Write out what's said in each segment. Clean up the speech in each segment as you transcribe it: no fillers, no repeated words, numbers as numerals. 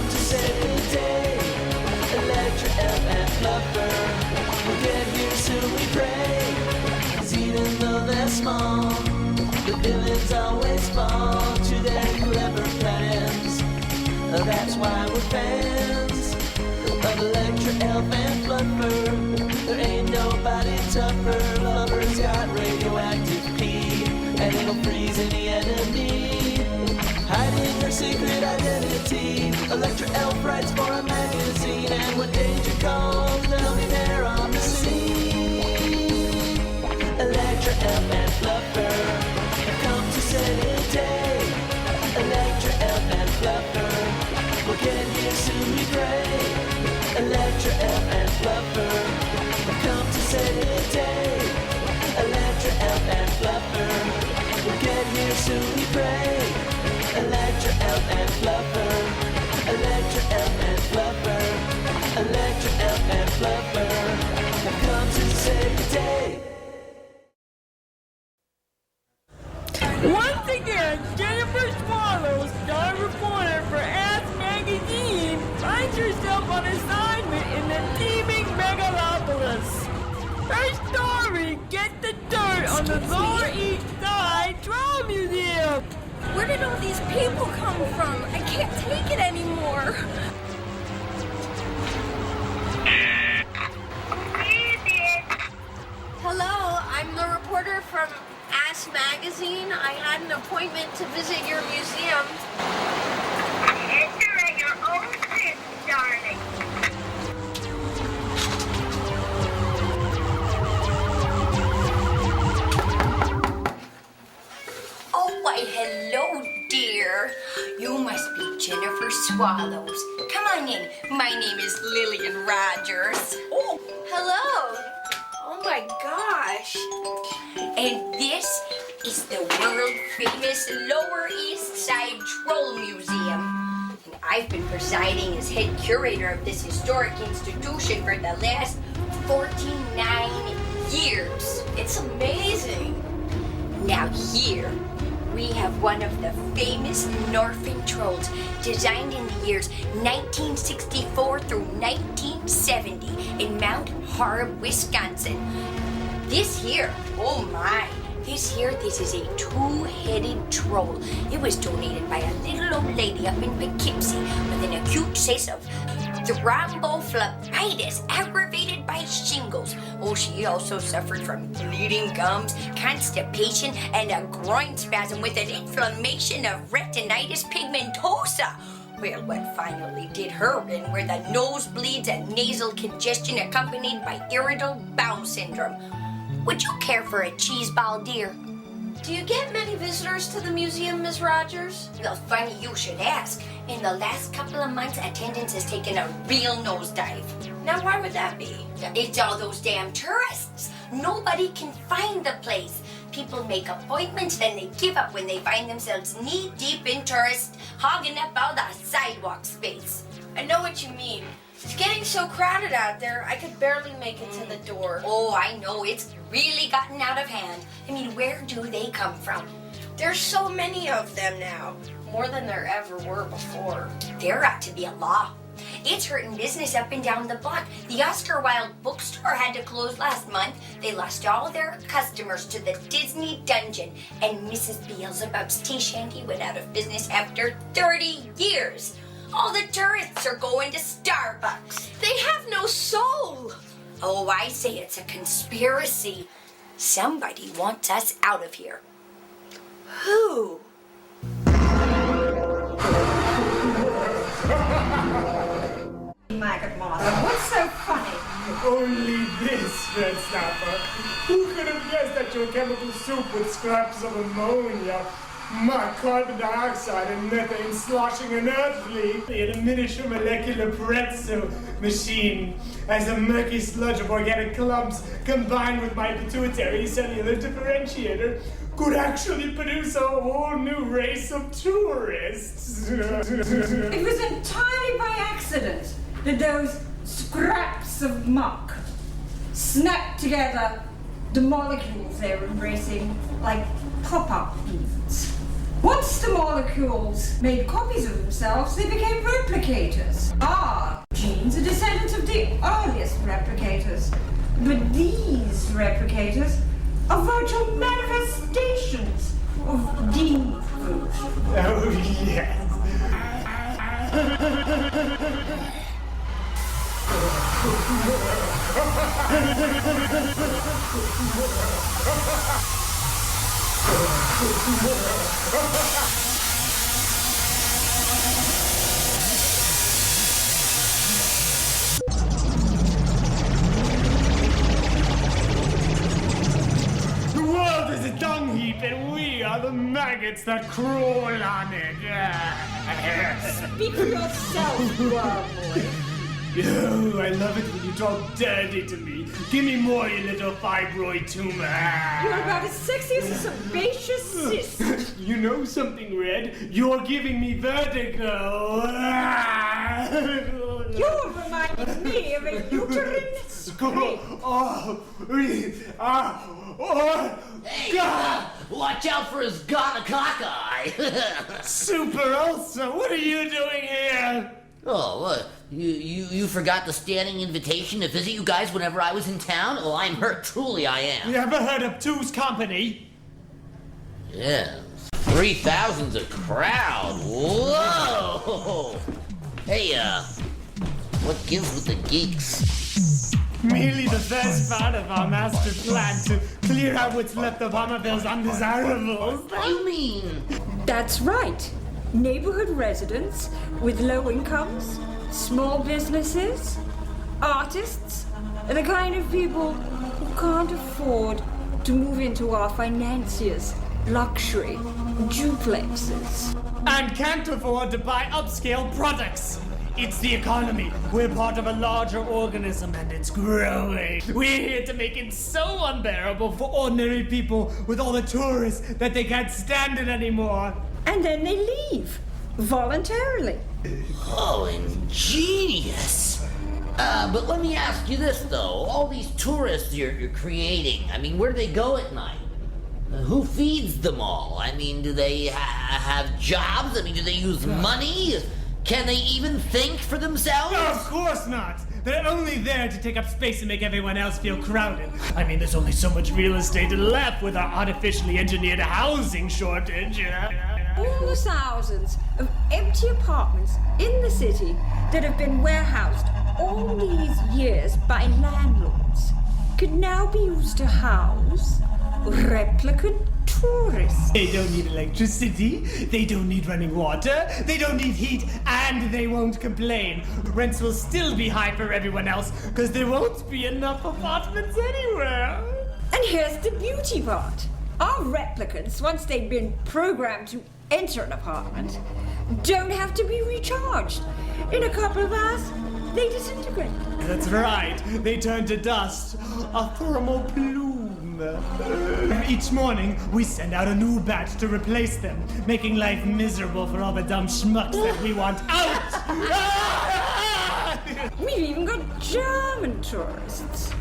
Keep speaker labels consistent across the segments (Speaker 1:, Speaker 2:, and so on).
Speaker 1: come to save the day. Electra Elf and Fluffer will get here soon, we pray. 'Cause even though they're small, the villains always fall to their clever plans. That's why we're fans of Electra Elf and Fluffer. There ain't nobody tougher. Fluffer's got radioactive pee, and it'll freeze any enemy. Hiding her secret identity, Electra Elf writes for a magazine, and when danger calls, they'll be there on the scene. Electra Elf and Fluffer have come to save the day. Electra Elf and Fluffer will get here soon, we pray. Electra Elf and Fluffer have come to save the day. Electra Elf and Fluffer will get here soon, we pray. Electra Elf and Fluffer, Electra Elf and Fluffer, Electra Elf and Fluffer have come to save the day.
Speaker 2: Once again, Jennifer Swallow, star reporter for A.S.S magazine, finds herself on assignment in the teeming megalopolis. Her story, Get the Dirt on the Lower East Side Troll Museum.
Speaker 3: Where did all these people come from? I can't take it anymore. Hello, I'm the reporter from A.S.S magazine. I had an appointment to visit your museum.
Speaker 4: Enter at your own risk, darling.
Speaker 5: Oh, why, hello, dear. You must be Jennifer Swallows. Come on in. My name is Lillian Rogers.
Speaker 3: Oh, hello. Oh my gosh.
Speaker 5: And this is the world-famous Lower East Side Troll Museum. And I've been presiding as head curator of this historic institution for the last 49 years.
Speaker 3: It's amazing.
Speaker 5: Now here, we have one of the famous Norfin trolls designed in the years 1964 through 1970 in Mount Horeb, Wisconsin. This here, oh my, this is a two-headed troll. It was donated by a little old lady up in Poughkeepsie with an acute case of thrombophlebitis aggravated by shingles. Oh, she also suffered from bleeding gums, constipation, and a groin spasm with an inflammation of retinitis pigmentosa. Well, what finally did her in were the nosebleeds and nasal congestion accompanied by irritable bowel syndrome. Would you care for a cheese ball, dear?
Speaker 3: Do you get many visitors to the museum, Ms. Rogers?
Speaker 5: Well, funny you should ask. In the last couple of months, attendance has taken a real nosedive.
Speaker 3: Now, why would that be?
Speaker 5: It's all those damn tourists. Nobody can find the place. People make appointments, then they give up when they find themselves knee-deep in tourists, hogging up all the sidewalk space.
Speaker 3: I know what you mean. It's getting so crowded out there, I could barely make it to the door.
Speaker 5: Oh, I know. It's really gotten out of hand. I mean, where do they come from?
Speaker 3: There's so many of them now. More than there ever were before.
Speaker 5: There ought to be a law. It's hurting business up and down the block. The Oscar Wilde bookstore had to close last month. They lost all their customers to the Disney Dungeon. And Mrs. Beelzebub's tea shanty went out of business after 30 years. All the tourists are going to Starbucks.
Speaker 3: They have no soul.
Speaker 5: Oh, I say it's a conspiracy. Somebody wants us out of here.
Speaker 3: Who?
Speaker 6: Maggot monster. What's so funny?
Speaker 7: Only this, Red Snapper. Who could have guessed that your chemical soup with scraps of ammonia, carbon dioxide, and methane sloshing unearthly in a miniature molecular pretzel machine as a murky sludge of organic clumps combined with my pituitary cellular differentiator could actually produce a whole new race of tourists.
Speaker 6: It was entirely by accident that those scraps of muck snapped together the molecules they were embracing like pop-up heathens. Once the molecules made copies of themselves, they became replicants. replicators. Our genes are descendants of the earliest replicators. But these replicators are virtual manifestations of deemed food.
Speaker 7: Oh, yes. The world is a dung heap and we are the maggots that crawl on it.
Speaker 6: Speak for yourself, wormwood.
Speaker 7: Oh, I love it when you talk dirty to me. Give me more, you little fibroid tumor.
Speaker 6: You're about as sexy as a sebaceous cyst.
Speaker 7: You know something, Red? You're giving me vertigo.
Speaker 6: You're reminding me of a uterine scrape.
Speaker 1: Hey, watch out for his cockeye.
Speaker 7: Super Elsa, what are you doing here?
Speaker 1: Oh, you forgot the standing invitation to visit you guys whenever I was in town? Oh, I'm hurt. Truly, I am.
Speaker 7: You ever heard of Two's Company?
Speaker 1: Yeah. 3,000's a crowd. Whoa! Hey, what gives with the geeks?
Speaker 7: Merely the first part of our master plan to clear out what's left of Hammerville's undesirables.
Speaker 1: What do you mean?
Speaker 6: That's right. Neighborhood residents with low incomes, small businesses, artists, and the kind of people who can't afford to move into our financiers' luxury duplexes.
Speaker 7: And can't afford to buy upscale products. It's the economy. We're part of a larger organism and it's growing. We're here to make it so unbearable for ordinary people with all the tourists that they can't stand it anymore.
Speaker 6: And then they leave, voluntarily.
Speaker 1: Oh, ingenious. But let me ask you this, though. All these tourists you're creating, I mean, where do they go at night? Who feeds them all? I mean, do they have jobs? I mean, do they use money? Can they even think for themselves?
Speaker 7: No, of course not. They're only there to take up space and make everyone else feel crowded. I mean, there's only so much real estate left with our artificially engineered housing shortage.
Speaker 6: All the thousands of empty apartments in the city that have been warehoused all these years by landlords could now be used to house replicant tourists.
Speaker 7: They don't need electricity, they don't need running water, they don't need heat, and they won't complain. Rents will still be high for everyone else, because there won't be enough apartments anywhere.
Speaker 6: And here's the beauty part. Our replicants, once they've been programmed to enter an apartment, don't have to be recharged. In a couple of hours, they disintegrate.
Speaker 7: That's right, they turn to dust, a thermal plume. Each morning, we send out a new batch to replace them, making life miserable for all the dumb schmucks that we want out!
Speaker 6: We've even got German tourists.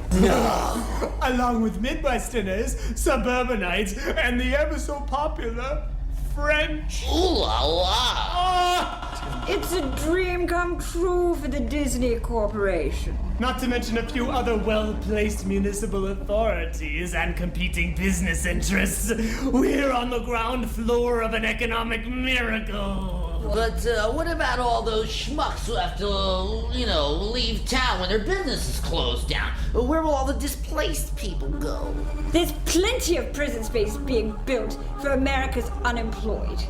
Speaker 7: Along with Midwesterners, suburbanites, and the ever so popular French.
Speaker 1: Ooh la la!
Speaker 6: It's a dream come true for the Disney Corporation.
Speaker 7: Not to mention a few other well-placed municipal authorities and competing business interests. We're on the ground floor of an economic miracle.
Speaker 1: But what about all those schmucks who have to, leave town when their business is closed down? Where will all the displaced people go?
Speaker 6: There's plenty of prison space being built for America's unemployed.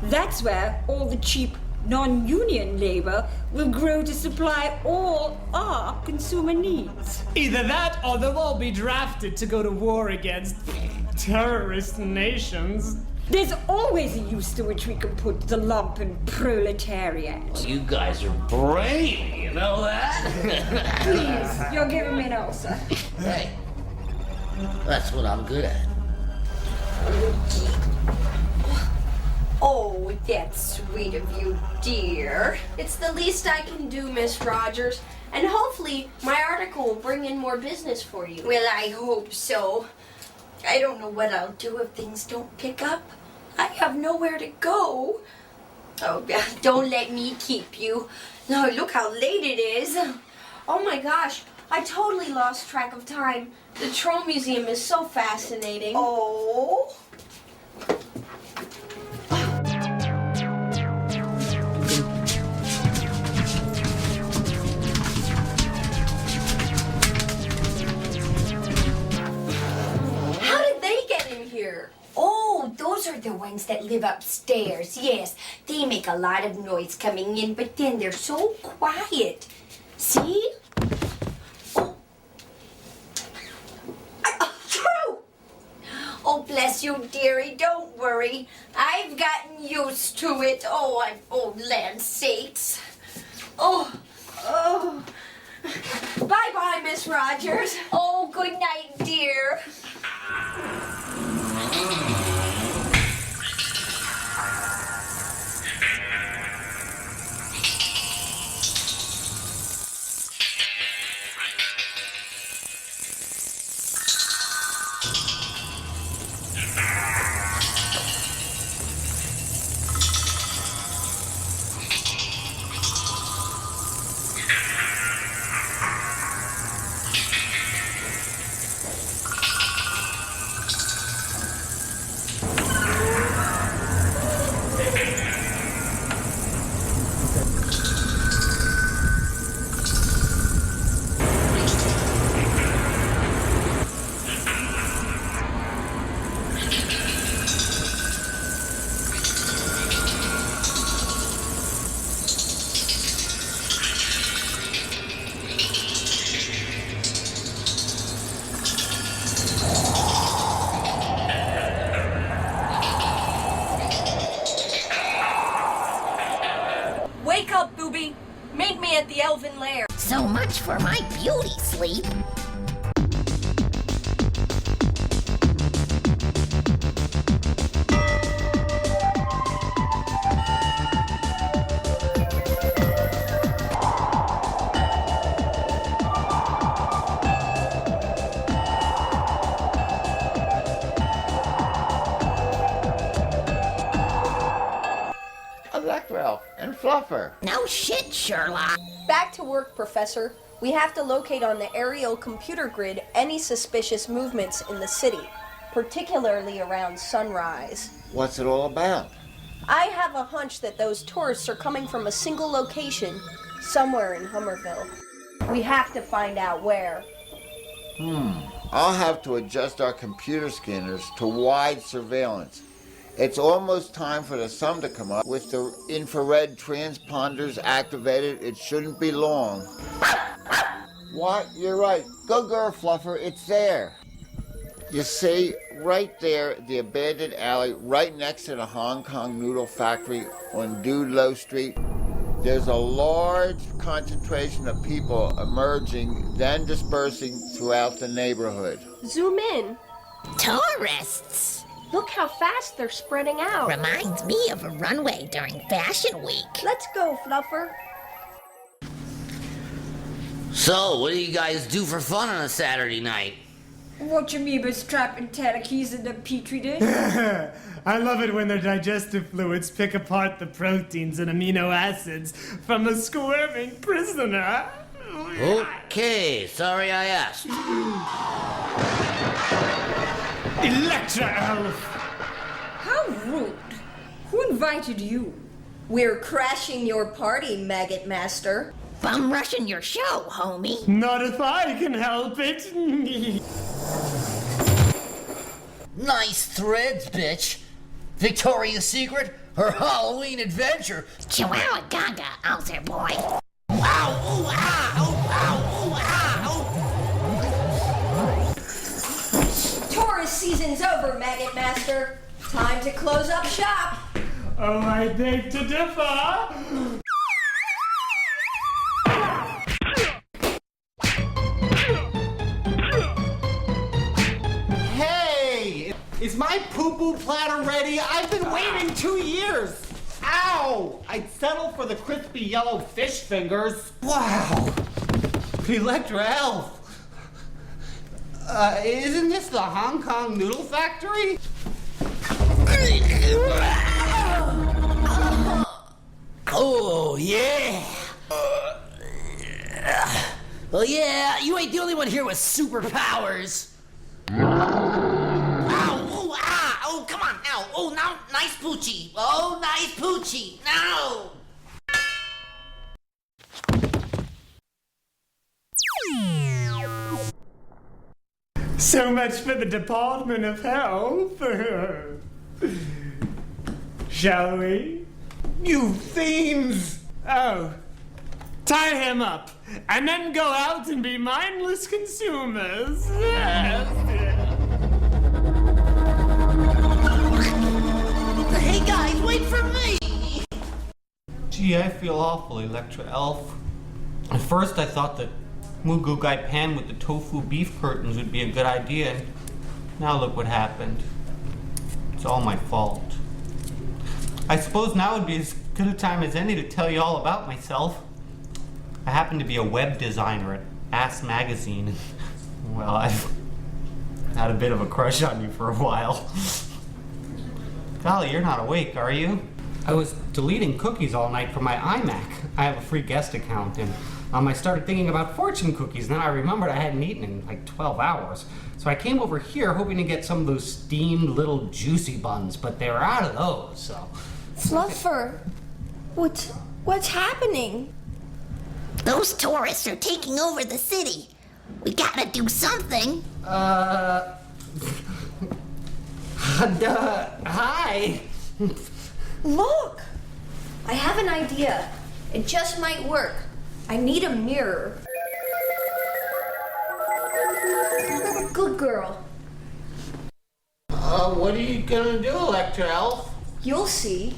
Speaker 6: That's where all the cheap non-union labor will grow to supply all our consumer needs.
Speaker 7: Either that or they'll all be drafted to go to war against terrorist nations.
Speaker 6: There's always a use to which we can put the lumpen proletariat.
Speaker 1: You guys are brave, you know that?
Speaker 6: Please, you're giving me an ulcer.
Speaker 1: Hey, that's what I'm good at.
Speaker 5: Oh, that's sweet of you, dear.
Speaker 3: It's the least I can do, Miss Rogers. And hopefully my article will bring in more business for you.
Speaker 5: Well, I hope so. I don't know what I'll do if things don't pick up. I have nowhere to go. Oh, don't let me keep you. No, look how late it is.
Speaker 3: Oh my gosh, I totally lost track of time. The Troll Museum is so fascinating.
Speaker 5: Oh.
Speaker 3: How did they get in here?
Speaker 5: Oh, those are the ones that live upstairs. Yes, they make a lot of noise coming in, but then they're so quiet. See? Oh. Achoo! Oh, bless you, dearie. Don't worry. I've gotten used to it. Oh, land sakes. Oh.
Speaker 3: Bye-bye, Miss Rogers.
Speaker 5: Oh, good night, dear.
Speaker 3: Wake up, Boobie. Meet me at the Elven Lair.
Speaker 8: So much for my beauty sleep.
Speaker 9: Electra Elf and Fluffer.
Speaker 8: No shit, Sherlock.
Speaker 10: Back to work, Professor. We have to locate on the aerial computer grid any suspicious movements in the city, particularly around sunrise.
Speaker 9: What's it all about?
Speaker 10: I have a hunch that those tourists are coming from a single location somewhere in Hummerville. We have to find out where.
Speaker 9: I'll have to adjust our computer scanners to wide surveillance. It's almost time for the sun to come up. With the infrared transponders activated, it shouldn't be long. What? You're right. Go girl, Fluffer. It's there. You see, right there, the abandoned alley, right next to the Hong Kong noodle factory on Dude Low Street, there's a large concentration of people emerging, then dispersing throughout the neighborhood.
Speaker 10: Zoom in.
Speaker 8: Tourists.
Speaker 10: Look how fast they're spreading out.
Speaker 8: Reminds me of a runway during Fashion Week.
Speaker 10: Let's go, Fluffer.
Speaker 11: So, what do you guys do for fun on a Saturday night?
Speaker 6: Watch amoebas trapping telekeys in the petri dish.
Speaker 7: I love it when their digestive fluids pick apart the proteins and amino acids from a squirming prisoner.
Speaker 11: Okay, sorry I asked.
Speaker 7: Electra Elf!
Speaker 6: How rude. Who invited you?
Speaker 10: We're crashing your party, Maggot Master.
Speaker 8: Bum rushing your show, homie.
Speaker 7: Not if I can help it.
Speaker 11: Nice threads, bitch. Victoria's Secret, her Halloween adventure.
Speaker 8: Chihuahua-gaga, altar boy.
Speaker 11: Ow, ooh, ah, oh, ow, ooh, ah, oh.
Speaker 10: Tourist season's over, Maggot Master. Time to close up shop.
Speaker 7: Oh, I beg to differ.
Speaker 12: Hey! Is my poo-poo platter ready? I've been waiting 2 years. Ow! I'd settle for the crispy yellow fish fingers. Wow! Electra Elf. Isn't this the Hong Kong noodle factory?
Speaker 11: Oh, yeah. Well, yeah, you ain't the only one here with superpowers. Ow, oh, ah, oh, come on, ow. Oh, now, nice poochie. Oh, nice poochie. No.
Speaker 7: So much for the Department of Health. Shall we?
Speaker 12: You fiends!
Speaker 7: Oh, tie him up, and then go out and be mindless consumers. Yes.
Speaker 11: Hey, guys, wait for me.
Speaker 12: Gee, I feel awful, Electra Elf. At first I thought that Moo Goo Gai Pan with the tofu beef curtains would be a good idea, and now look what happened. It's all my fault. I suppose now would be as good a time as any to tell you all about myself. I happen to be a web designer at A.S.S magazine. Well, I've had a bit of a crush on you for a while. Golly, you're not awake, are you? I was deleting cookies all night from my iMac. I have a free guest account, and I started thinking about fortune cookies, and then I remembered I hadn't eaten in like 12 hours. So I came over here hoping to get some of those steamed little juicy buns, but they were out of those, so...
Speaker 10: Fluffer, what's happening?
Speaker 8: Those tourists are taking over the city. We gotta do something.
Speaker 12: Hi.
Speaker 10: Look! I have an idea. It just might work. I need a mirror. Good girl.
Speaker 12: What are you gonna do, Electra Elf?
Speaker 10: You'll see.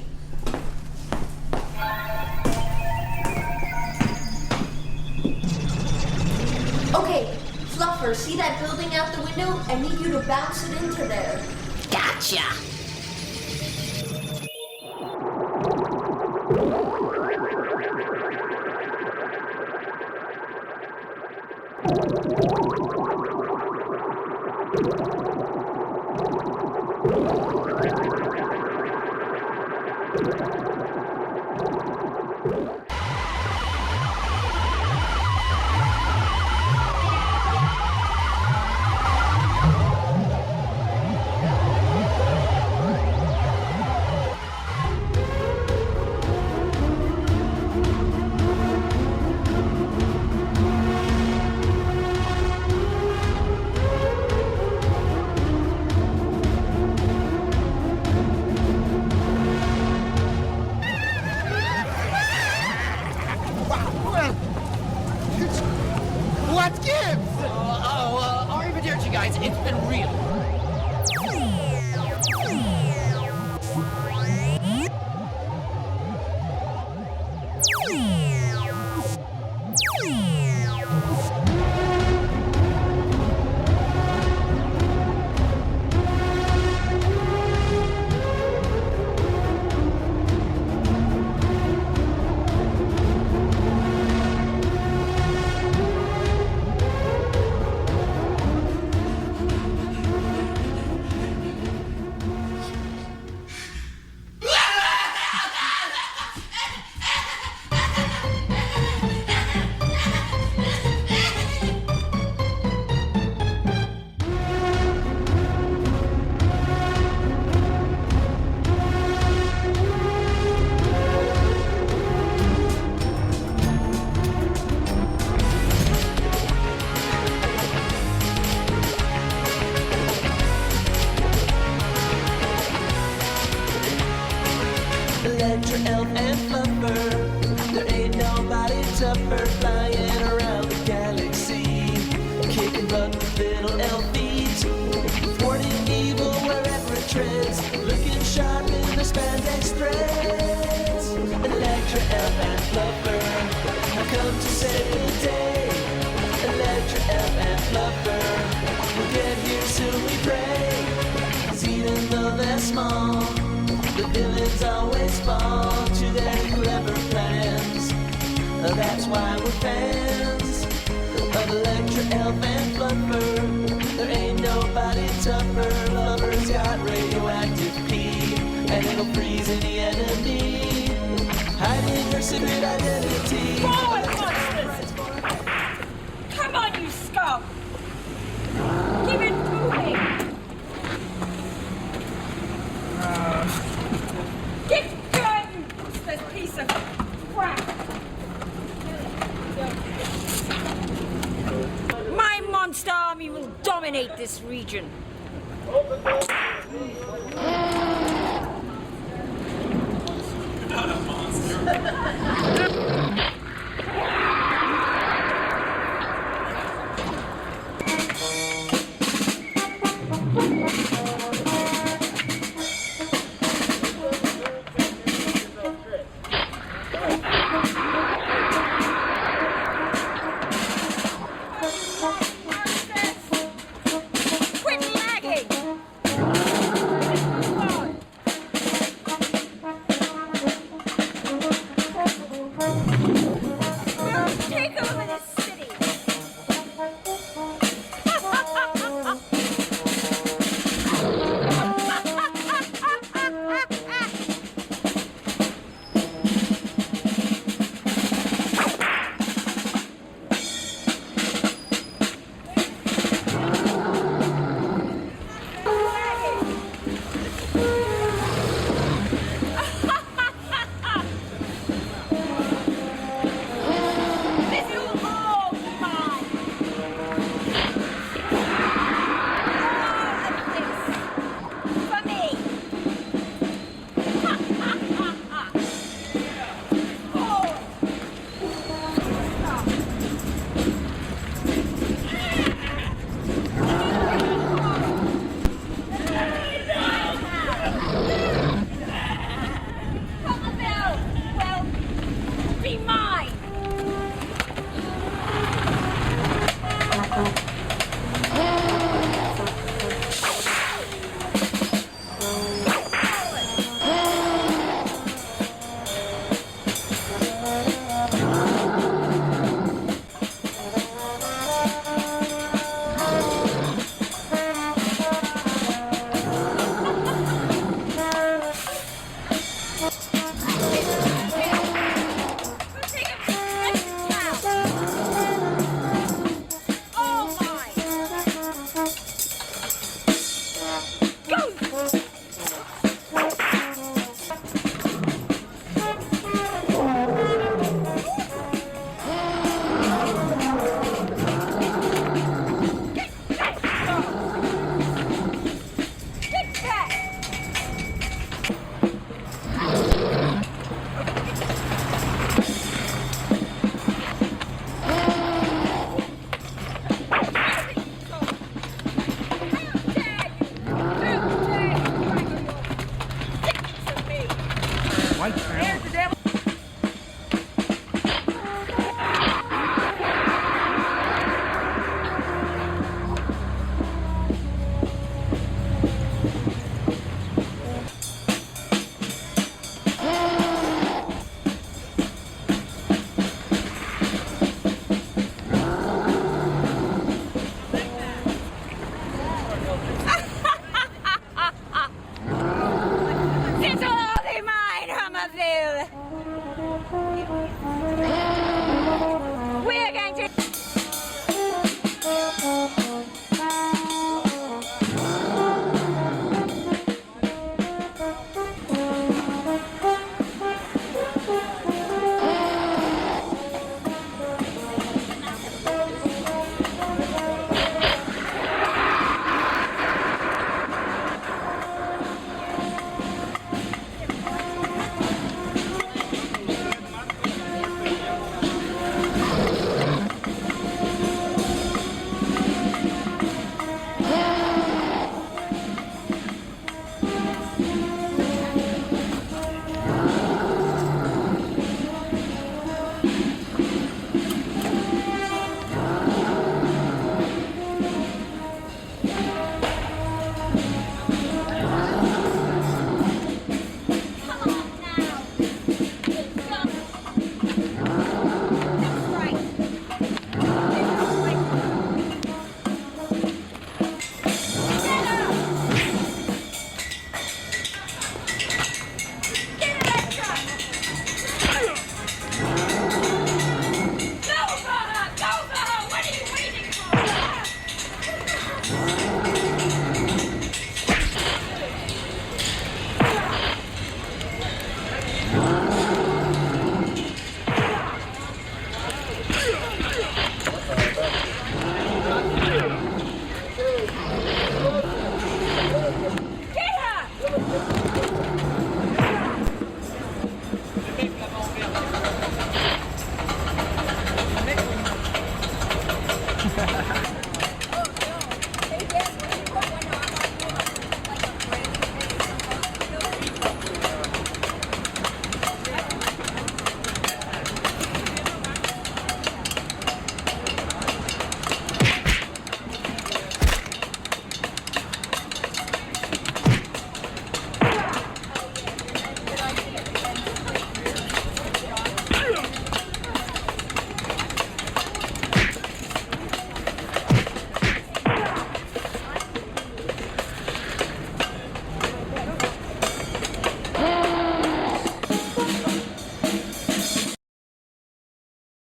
Speaker 10: Okay, Fluffer, see that building out the window? I need you to bounce it into there.
Speaker 8: Gotcha.
Speaker 11: What gives? Arrivederci, guys. It's been real.
Speaker 1: Electra Elf and Fluffer, there ain't nobody tougher, flying around the galaxy, kicking butt with little elfies, thwarting evil wherever it treads, looking sharp in the spandex threads. Electra Elf and Fluffer have come to save the day. Electra Elf and Fluffer will get here soon, we pray. 'Cause even though they're small, the villains always fall to their clever plans. That's why we're fans of Electra Elf and Fluffer. There ain't nobody tougher. Fluffer's got radioactive pee, and it'll freeze any enemy. Hiding secret identity.
Speaker 6: Forward, monsters! Come on, you scum! Keep it moving! Get going, you useless piece of crap! My monster army will dominate this region. Quit lagging! We'll take over this